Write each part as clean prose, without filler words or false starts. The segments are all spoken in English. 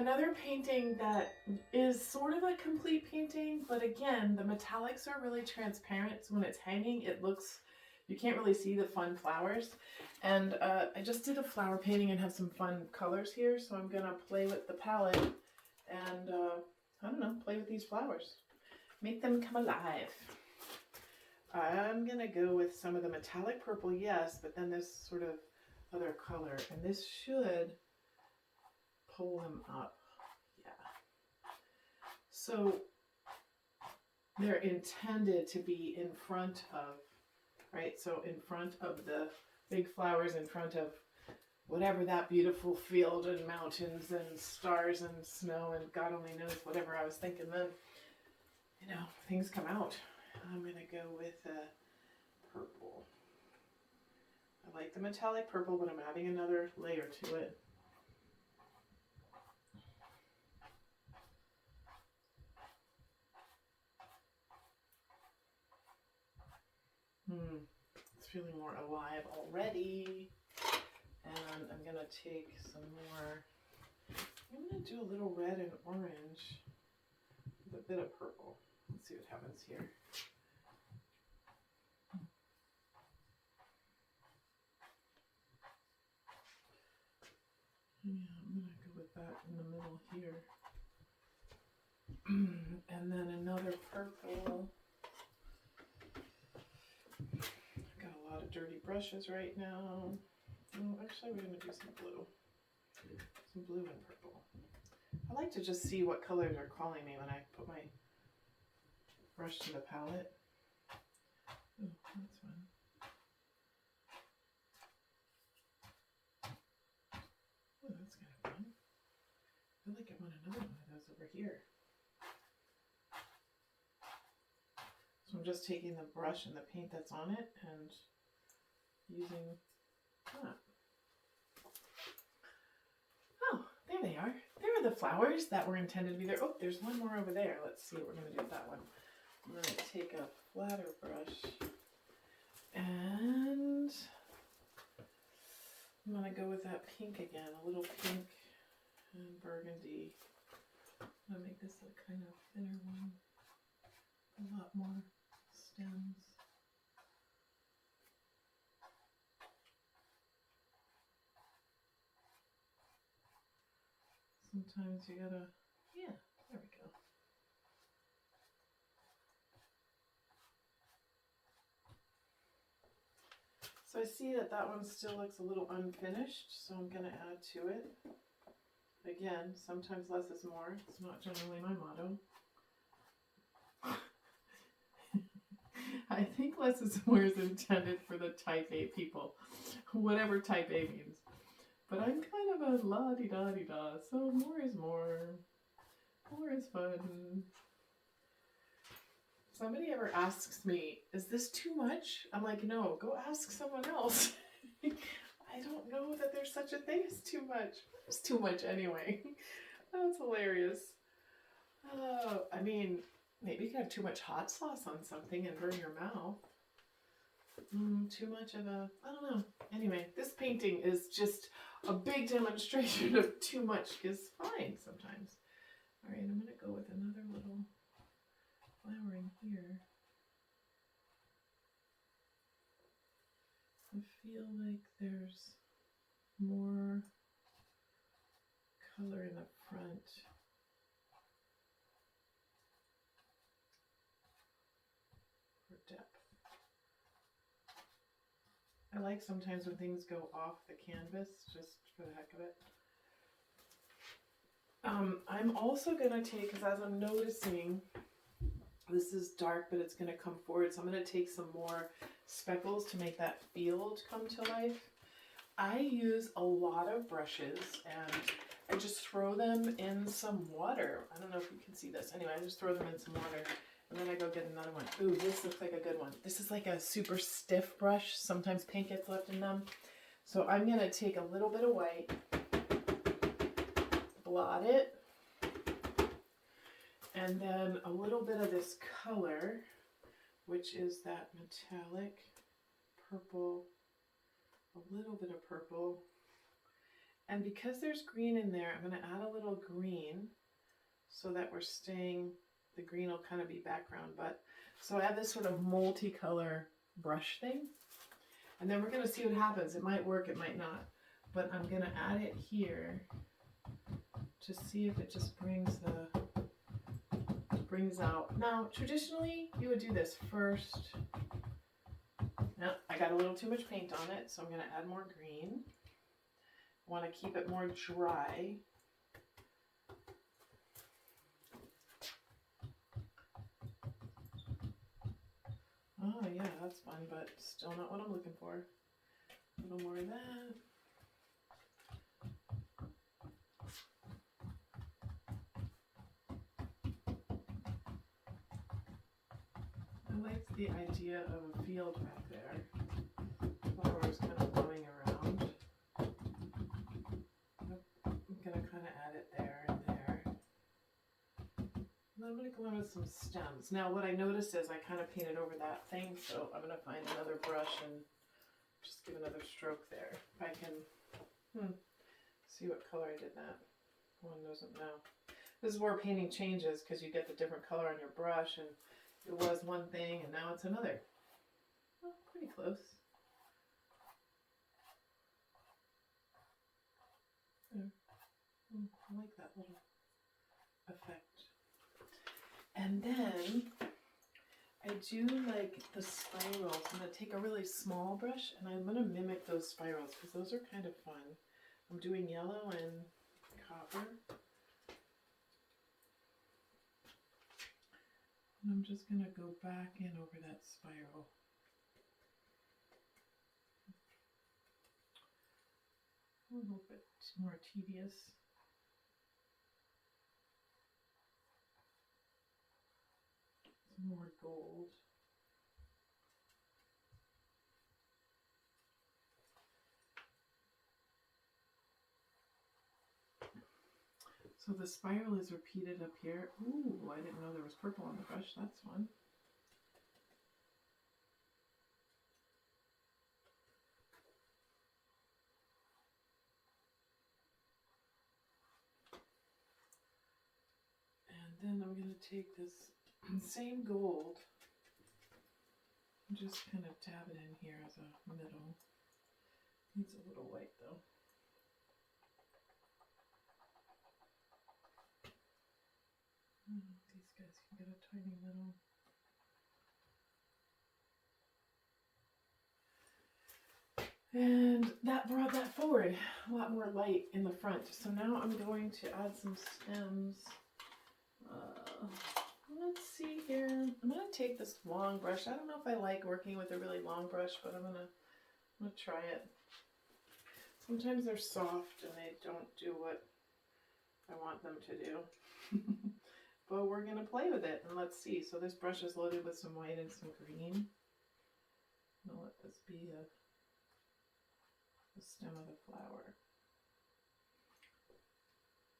another painting that is sort of a complete painting, but again, the metallics are really transparent. So when it's hanging, it looks, you can't really see the fun flowers. And I just did a flower painting and have some fun colors here. So I'm going to play with the palette and, I don't know, play with these flowers. Make them come alive. I'm going to go with some of the metallic purple, yes, but then this sort of other color. And this should pull them up. Yeah. So they're intended to be in front of, right? So in front of the big flowers, in front of whatever that beautiful field and mountains and stars and snow and God only knows whatever I was thinking then, you know, things come out. I'm going to go with purple. I like the metallic purple, but I'm adding another layer to it. It's feeling more alive already. And I'm going to take some more, I'm going to do a little red and orange with a bit of purple. Let's see what happens here. Yeah, I'm going to go with that in the middle here. And then another purple. I've got a lot of dirty brushes right now. Oh, actually, we're going to do some blue. Some blue and purple. I like to just see what colors are calling me when I put my brush to the palette. Oh, that's fun. Oh, that's kind of fun. I feel like I want another one of those over here. So I'm just taking the brush and the paint that's on it and using that. Oh, there they are. There are the flowers that were intended to be there. Oh, there's one more over there. Let's see what we're going to do with that one. I'm going to take a flatter brush and I'm going to go with that pink again, a little pink and burgundy. I'm going to make this a kind of thinner one, a lot more stems. Sometimes you gotta, yeah, there we go. So I see that that one still looks a little unfinished, so I'm gonna add to it. Again, sometimes less is more. It's not generally my motto. I think less is more is intended for the type A people, whatever type A means. But I'm kind of a la-di-da-di-da, so more is more. More is fun. Somebody ever asks me, is this too much? I'm like, no, go ask someone else. I don't know that there's such a thing as too much. It's too much anyway. That's hilarious. I mean, maybe you can have too much hot sauce on something and burn your mouth. Too much of a, I don't know. Anyway, this painting is just a big demonstration of too much is fine sometimes. All right, I'm going to go with another little flowering here. I feel like there's more color in the front. For depth. I like sometimes when things go off the canvas, just for the heck of it. I'm also going to take, because as I'm noticing, this is dark, but it's going to come forward. So I'm going to take some more speckles to make that field come to life. I use a lot of brushes and I just throw them in some water. I don't know if you can see this. Anyway, I just throw them in some water and then I go get another one. Ooh, this looks like a good one. This is like a super stiff brush. Sometimes paint gets left in them. So I'm going to take a little bit of white, blot it, and then a little bit of this color, which is that metallic purple, a little bit of purple, And because there's green in there, I'm going to add a little green so that we're staying, the green will kind of be background. But so I have this sort of multicolor brush thing. And then we're going to see what happens. It might work, it might not. But I'm going to add it here to see if it just brings out. Now, traditionally, you would do this first. Now, I got a little too much paint on it, so I'm going to add more green. I want to keep it more dry. Oh, yeah, that's fun, but still not what I'm looking for. A little more of that. I like the idea of a field back there. Flowers kind of blowing around. I'm going to kind of add it there and there. And I'm going to go in with some stems. Now what I noticed is I kind of painted over that thing, so I'm going to find another brush and just give another stroke there. If I can see what color I did that. One doesn't know. This is where painting changes because you get the different color on your brush, and it was one thing and now it's another. Oh, pretty close. There. I like that little effect. And then I do like the spirals. I'm going to take a really small brush and I'm going to mimic those spirals because those are kind of fun. I'm doing yellow and copper. And I'm just going to go back in over that spiral. A little bit more tedious. Some more gold. So the spiral is repeated up here. Ooh, I didn't know there was purple on the brush. That's fun. And then I'm going to take this same gold and just kind of dab it in here as a middle. Needs a little white though. These guys can get a tiny little. And that brought that forward, a lot more light in the front. So now I'm going to add some stems. Let's see here. I'm going to take this long brush. I don't know if I like working with a really long brush, but I'm gonna try it. Sometimes they're soft and they don't do what I want them to do. But we're going to play with it and let's see. So this brush is loaded with some white and some green. I'll let this be the stem of the flower.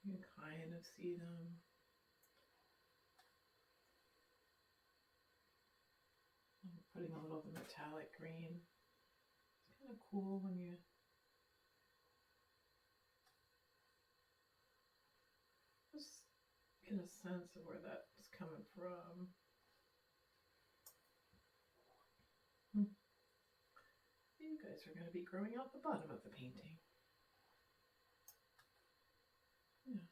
You can kind of see them. I'm putting a little of the metallic green. It's kind of cool when you just get a sense of where that's coming from. You guys are going to be growing out the bottom of the painting. Yeah.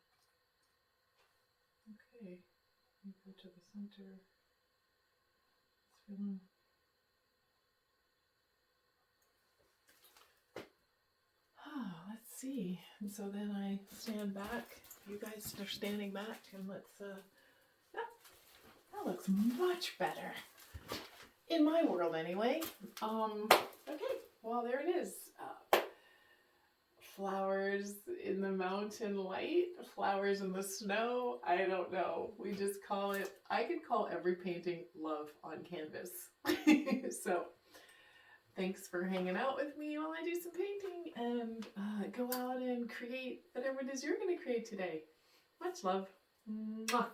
Okay. You go to the center. It's feeling. Let's see. And so then I stand back. You guys are standing back, and let's. Yeah, that looks much better. In my world, anyway. Okay. Well, there it is. Flowers in the mountain light, flowers in the snow. I don't know. We just call it, I could call every painting love on canvas. So thanks for hanging out with me while I do some painting, and go out and create whatever it is you're going to create today. Much love. Mwah.